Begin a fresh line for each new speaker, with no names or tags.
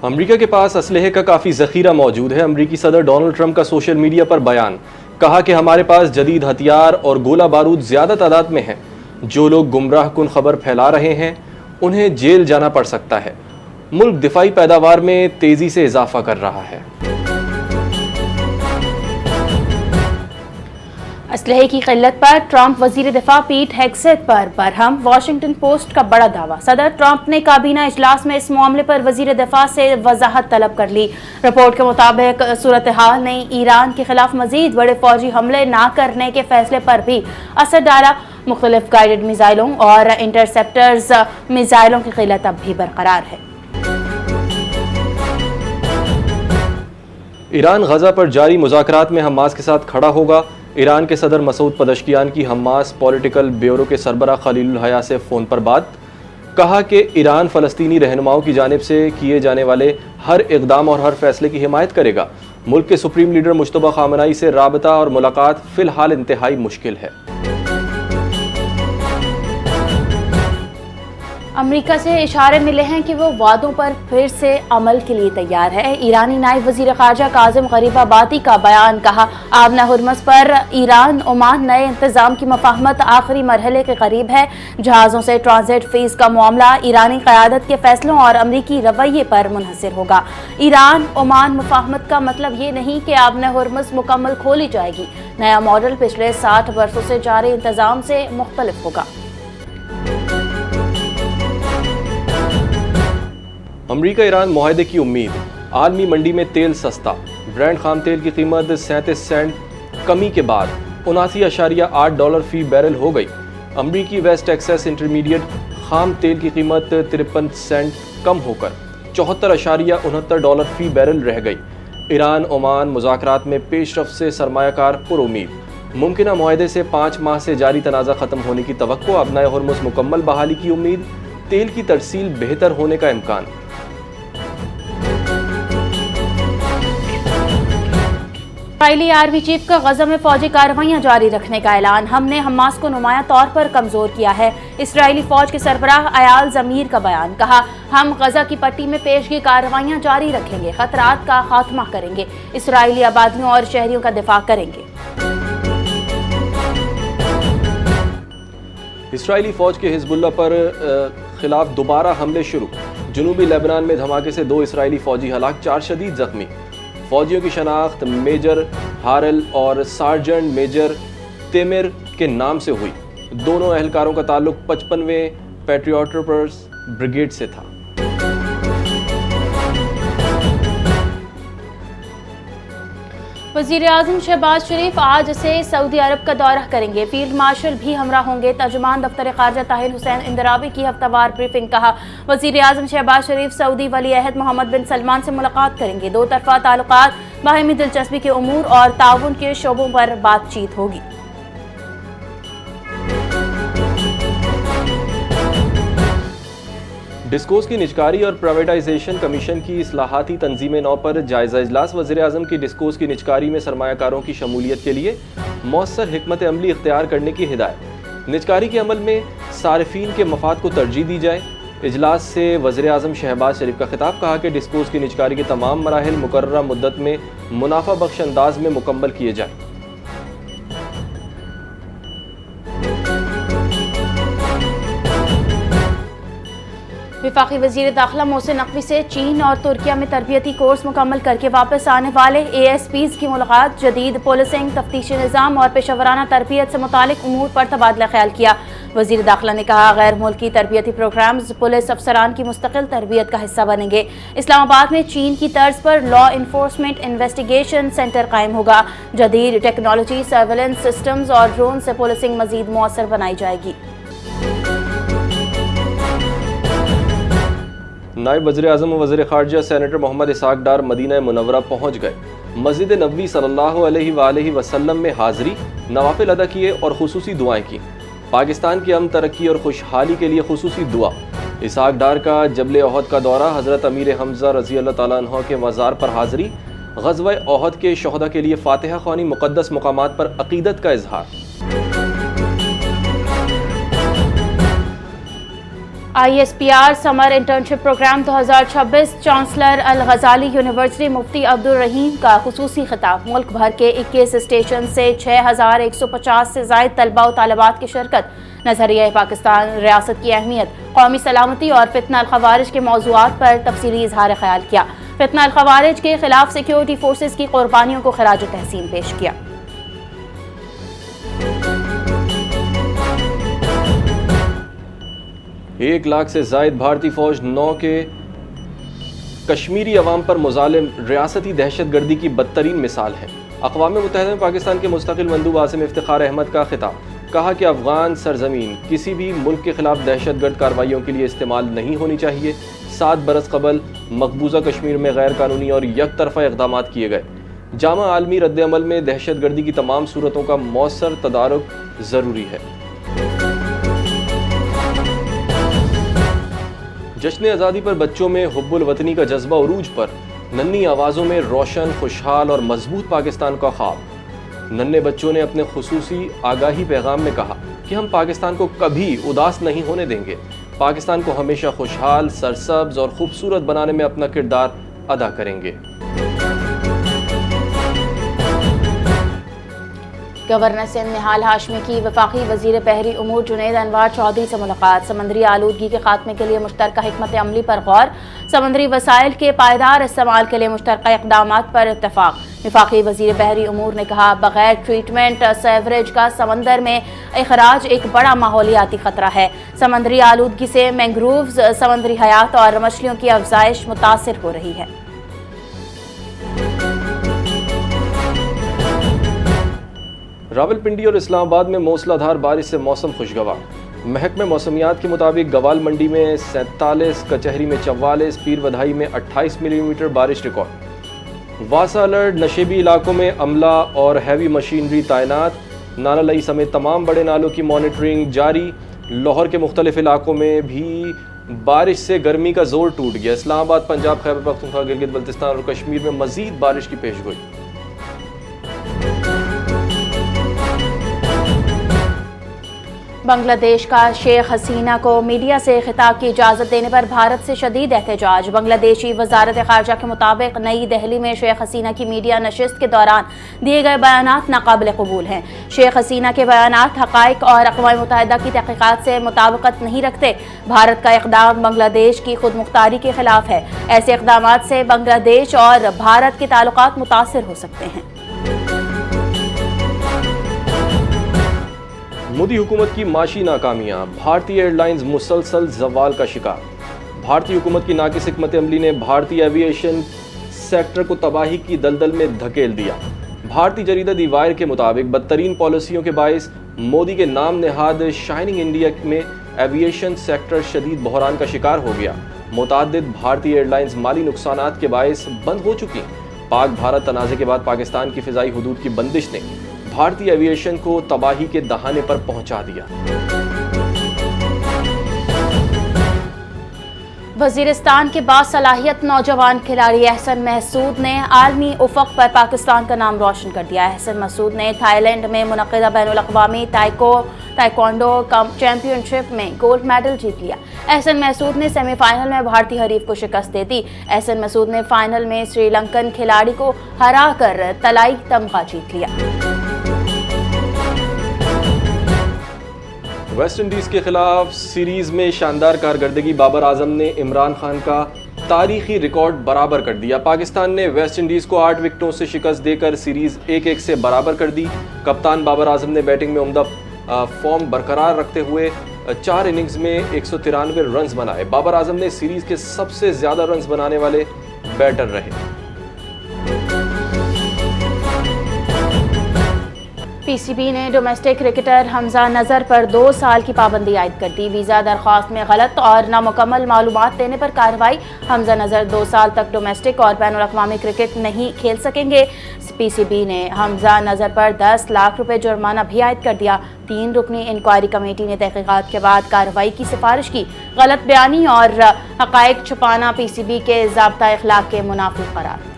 امریکہ کے پاس اسلحے کا کافی ذخیرہ موجود ہے۔ امریکی صدر ڈونلڈ ٹرمپ کا سوشل میڈیا پر بیان، کہا کہ ہمارے پاس جدید ہتھیار اور گولہ بارود زیادہ تعداد میں ہیں۔ جو لوگ گمراہ کن خبر پھیلا رہے ہیں انہیں جیل جانا پڑ سکتا ہے۔ ملک دفاعی پیداوار میں تیزی سے اضافہ کر رہا ہے۔
اسلحے کی قلت پر ٹرمپ وزیر دفاع پیٹ ہیگسیت پر برہم، واشنگٹن پوسٹ کا بڑا دعویٰ۔ صدر ٹرمپ نے کابینہ اجلاس میں اس معاملے پر وزیر دفاع سے وضاحت طلب کر لی۔ رپورٹ کے مطابق صورتحال نے ایران کے خلاف مزید بڑے فوجی حملے نہ کرنے کے فیصلے پر بھی اثر ڈالا۔ مختلف گائیڈڈ میزائلوں اور انٹرسیپٹرز میزائلوں کی قلت اب بھی برقرار ہے۔
ایران غزہ پر جاری مذاکرات میں حماس کے ساتھ کھڑا ہوگا۔ ایران کے صدر مسعود پزشکیان کی حماس پولیٹیکل بیورو کے سربراہ خلیل الحیا سے فون پر بات، کہا کہ ایران فلسطینی رہنماؤں کی جانب سے کیے جانے والے ہر اقدام اور ہر فیصلے کی حمایت کرے گا۔ ملک کے سپریم لیڈر مجتبیٰ خامنہئی سے رابطہ اور ملاقات فی الحال انتہائی مشکل ہے۔
امریکہ سے اشارے ملے ہیں کہ وہ وعدوں پر پھر سے عمل کے لیے تیار ہے۔ ایرانی نائب وزیر خارجہ کاظم غریب آبادی کا بیان، کہا آبنہ ہرمز پر ایران عمان نئے انتظام کی مفاہمت آخری مرحلے کے قریب ہے۔ جہازوں سے ٹرانزٹ فیس کا معاملہ ایرانی قیادت کے فیصلوں اور امریکی رویے پر منحصر ہوگا۔ ایران عمان مفاہمت کا مطلب یہ نہیں کہ آبنہ ہرمز مکمل کھولی جائے گی۔ نیا ماڈل پچھلے 60 برسوں سے جاری انتظام سے مختلف ہوگا۔
امریکہ ایران معاہدے کی امید، عالمی منڈی میں تیل سستا، برینڈ خام تیل کی قیمت 37 سینٹ کمی کے بعد 79.8 ڈالر فی بیرل ہو گئی۔ امریکی ویسٹ ٹیکساس انٹرمیڈیٹ خام تیل کی قیمت 53 سینٹ کم ہو کر 74.69 ڈالر فی بیرل رہ گئی۔ ایران عمان مذاکرات میں پیش رفت سے سرمایہ کار پر امید، ممکنہ معاہدے سے 5 ماہ سے جاری تنازع ختم ہونے کی توقع، آبنہ ہرمز مکمل بحالی کی امید، تیل کی ترسیل بہتر ہونے کا امکان۔
اسرائیلی آرمی چیف کا غزہ میں فوجی کارروائیاں جاری رکھنے کا اعلان، ہم نے حماس کو نمایاں طور پر کمزور کیا ہے۔ اسرائیلی فوج کے سربراہ ایال زمیر کا بیان، کہا ہم غزہ کی پٹی میں پیشگی کارروائیاں جاری رکھیں گے، خطرات کا خاتمہ کریں گے، اسرائیلی آبادیوں اور شہریوں کا دفاع کریں گے۔
اسرائیلی فوج کے حزب اللہ پر خلاف دوبارہ حملے شروع، جنوبی لیبنان میں دھماکے سے 2 اسرائیلی فوجی ہلاک، 4 شدید زخمی۔ فوجیوں کی شناخت میجر ہارل اور سارجنٹ میجر تیمر کے نام سے ہوئی۔ دونوں اہلکاروں کا تعلق 55ویں پیٹریوٹرپرز بریگیڈ سے تھا۔
وزیر اعظم شہباز شریف آج سے سعودی عرب کا دورہ کریں گے، فیلڈ مارشل بھی ہمراہ ہوں گے۔ ترجمان دفتر خارجہ طاہر حسین اندرابی کی ہفتہ وار بریفنگ، کہا وزیر اعظم شہباز شریف سعودی ولی عہد محمد بن سلمان سے ملاقات کریں گے، دو طرفہ تعلقات، باہمی دلچسپی کے امور اور تعاون کے شعبوں پر بات چیت ہوگی۔
ڈسکوز کی نجکاری اور پرائیویٹائزیشن کمیشن کی اصلاحاتی تنظیم نو پر جائزہ اجلاس، وزیر اعظم کی ڈسکوز کی نجکاری میں سرمایہ کاروں کی شمولیت کے لیے مؤثر حکمت عملی اختیار کرنے کی ہدایت، نجکاری کے عمل میں صارفین کے مفاد کو ترجیح دی جائے۔ اجلاس سے وزیر اعظم شہباز شریف کا خطاب، کہا کہ ڈسکوز کی نجکاری کے تمام مراحل مقررہ مدت میں منافع بخش انداز میں مکمل کیے جائیں۔
وفاقی وزیر داخلہ محسن نقوی سے چین اور ترکیہ میں تربیتی کورس مکمل کر کے واپس آنے والے اے ایس پیز کی ملاقات، جدید پولیسنگ، تفتیشی نظام اور پیشہ ورانہ تربیت سے متعلق امور پر تبادلہ خیال کیا۔ وزیر داخلہ نے کہا غیر ملکی تربیتی پروگرامز پولیس افسران کی مستقل تربیت کا حصہ بنیں گے۔ اسلام آباد میں چین کی طرز پر لا انفورسمنٹ انویسٹیگیشن سینٹر قائم ہوگا، جدید ٹیکنالوجی، سرویلنس سسٹمز اور ڈرون سے پولیسنگ مزید مؤثر بنائی جائے گی۔
نائب وزیر اعظم و وزیر خارجہ سینیٹر محمد اسحاق ڈار مدینہ منورہ پہنچ گئے، مسجد نبوی صلی اللہ علیہ وآلہ وسلم میں حاضری، نوافل ادا کیے اور خصوصی دعائیں کی۔ پاکستان کی امن، ترقی اور خوشحالی کے لیے خصوصی دعا۔ اسحاق ڈار کا جبل احد کا دورہ، حضرت امیر حمزہ رضی اللہ تعالیٰ عنہ کے مزار پر حاضری، غزوہ احد کے شہداء کے لیے فاتحہ خوانی، مقدس مقامات پر عقیدت کا اظہار۔
ISPR summer internship programme 2026 chancellor Al-Ghazali university Mufti Abdul Rahim का खुसूसी खिताब। मुल्क भर के 21 स्टेशन से 6150 से ज़ायद तलबा व तालिबात की शिरकत। नज़रिया पाकिस्तान, रियासत की अहमियत, कौमी सलामती और फितना अल-खवारिज के मौज़ूआत पर तफसीली इजहार ख्याल किया। फितना अल-खवारिज के खिलाफ सिक्योरिटी फोर्सेस की कुर्बानियों को खराज तहसीन पेश किया।
1 लाख से ज़ायद भारतीय फ़ौज 9 के कश्मीरी अवाम पर मुज़ालिम रियासती दहशत गर्दी की बदतरीन मिसाल है। अक़वाम मुत्तहिदा में पाकिस्तान के मुस्तक़िल मंदूब आसिम इफ्तिखार अहमद का खिताब। कहा कि अफ़गान सरज़मीन किसी भी मुल्क के ख़िलाफ़ दहशत गर्द कार्रवाइयों के लिए इस्तेमाल नहीं होनी चाहिए। 7 बरस कबल मकबूजा कश्मीर में गैर कानूनी और यक तरफ़ा इक़दामात किए गए। जामा आलमी रद्द-ए-अमल में दहशत गर्दी की तमाम सूरतों का मौसर तदारुक ज़रूरी है। जश्न आज़ादी पर बच्चों में हुब्बुल वतनी का जज्बा उरूज पर। नन्ही आवाज़ों में रोशन, खुशहाल और मजबूत पाकिस्तान का ख्वाब। नन्हे बच्चों ने अपने खुसूसी आगाही पैगाम में कहा कि हम पाकिस्तान को कभी उदास नहीं होने देंगे। पाकिस्तान को हमेशा खुशहाल, सरसब्ज और खूबसूरत बनाने में अपना किरदार अदा करेंगे।
गवर्नर सिंध निहाल हाशमी की वफाकी वज़ीर बहरी उमूर जुनैद अनवार चौधरी से मुलाकात। समंदरी आलूदगी के खात्मे के लिए मुश्तरका हिकमत अमली पर गौर। समंदरी वसाइल के पायदार इस्तेमाल के लिए मुश्तरका इक़दामात पर इत्तफाक। वफाकी वज़ीर बहरी उमूर ने कहा, बगैर ट्रीटमेंट सेवरेज का समंदर में इखराज एक बड़ा माहौलियाती ख़तरा है। समंदरी आलूदगी से मैंग्रोव्स, समंदरी हयात और मछलियों की अफजाइश मुतासिर हो रही है।
रावलपिंडी और इस्लामाबाद में मूसलाधार बारिश से मौसम खुशगवार। महकमे मौसमियात के मुताबिक गवाल मंडी में 47, कचहरी में 44, पीर बधाई में 28 मिलीमीटर बारिश रिकॉर्ड। वासा अलर्ट, नशेबी इलाकों में अमला और हैवी मशीनरी तैनात। नानालई समेत तमाम बड़े नालों की मॉनिटरिंग जारी। लाहौर के मुख्तलिफ इलाकों में भी बारिश से गर्मी का जोर टूट गया। इस्लामाबाद, पंजाब, खैबर पख्तूनख्वा, गिलगित बल्तिस्तान और कश्मीर में मजीद बारिश की पेशगोई।
बांग्लादेश का शेख हसीना को मीडिया से खिताब की इजाज़त देने पर भारत से शदीद एहतजाज। बांग्लादेशी वजारत ख़ारजा के मुताबिक नई दिल्ली में शेख हसीना की मीडिया नशिस्त के दौरान दिए गए बयानात नाकाबिल कबूल हैं। शेख हसीना के बयानात हक़ाइक़ और अक़वाम मुत्तहिदा की तहक़ीक़ात से मुताबिकत नहीं रखते। भारत का इक़दाम बांग्लादेश की खुद मुख्तारी के खिलाफ है। ऐसे इक़दामात से बांग्लादेश और भारत के ताल्लुकात मुतासिर हो सकते हैं।
मोदी हुकूमत की माशी नाकामियां। भारतीय एयरलाइंस मुसलसल जवाल का शिकार। भारतीय हुकूमत की नाकिस हिकमत अमली ने भारतीय एविएशन सेक्टर को तबाही की दलदल में धकेल दिया। भारतीय जरीदा दी वायर के मुताबिक बदतरीन पॉलिसियों के बायस मोदी के नाम नेहाद शाइनिंग इंडिया में एविएशन सेक्टर शदीद बहरान का शिकार हो गया। मुतअद्दिद भारतीय एयरलाइंस माली नुकसानात के बायस बंद हो चुकी। पाक भारत तनाज़े के बाद पाकिस्तान की फ़िज़ाई हुदूद की बंदिश ने भारतीय एविएशन को तबाही के दहाने पर पहुंचा दिया।
वज़ीरिस्तान के बासलाहियत नौजवान खिलाड़ी एहसन महसूद ने आलमी उफ़क़ पर पाकिस्तान का नाम रोशन कर दिया। एहसन महसूद ने थाईलैंड में मुनक़िदा बैनुल-अक़वामी ताइक्वांडो चैंपियनशिप में गोल्ड मेडल जीत लिया। एहसन महसूद ने सेमीफाइनल में भारतीय हरीफ को शिकस्त दे दी। एहसन महसूद ने फाइनल में श्रीलंकन खिलाड़ी को हरा कर तलाई तमगा जीत लिया।
वेस्ट इंडीज़ के खिलाफ सीरीज़ में शानदार कारकर्दगी। बाबर आजम ने इमरान खान का तारीखी रिकॉर्ड बराबर कर दिया। पाकिस्तान ने वेस्ट इंडीज़ को 8 विकेटों से शिकस्त देकर सीरीज़ 1-1 से बराबर कर दी। कप्तान बाबर आजम ने बैटिंग में उम्दा फॉर्म बरकरार रखते हुए 4 इनिंग्स में 193 रन्स बनाए। बाबर आजम ने सीरीज़ के सबसे ज़्यादा रन्स बनाने वाले बैटर रहे।
पीसीबी ने डोमेस्टिक क्रिकेटर हमजा नज़र पर 2 साल की पाबंदी आयद कर दी। वीज़ा दरख्वास्त में गलत और नामुकम्मल मालूमात देने पर कार्रवाई। हमजा नज़र 2 साल तक डोमेस्टिक और बैनुल-अक़वामी क्रिकेट नहीं खेल सकेंगे। पीसीबी ने हमजा नज़र पर 10 लाख रुपए जुर्माना भी आयद कर दिया। 3 रुकनी इंक्वायरी कमेटी ने तहक़ीक़ात के बाद कार्रवाई की सिफारिश की। गलत बयानी और हक़ाइक़ छुपाना पीसीबी के ज़ाब्ता इख़लाक़ के मुनाफ़िक़ करार।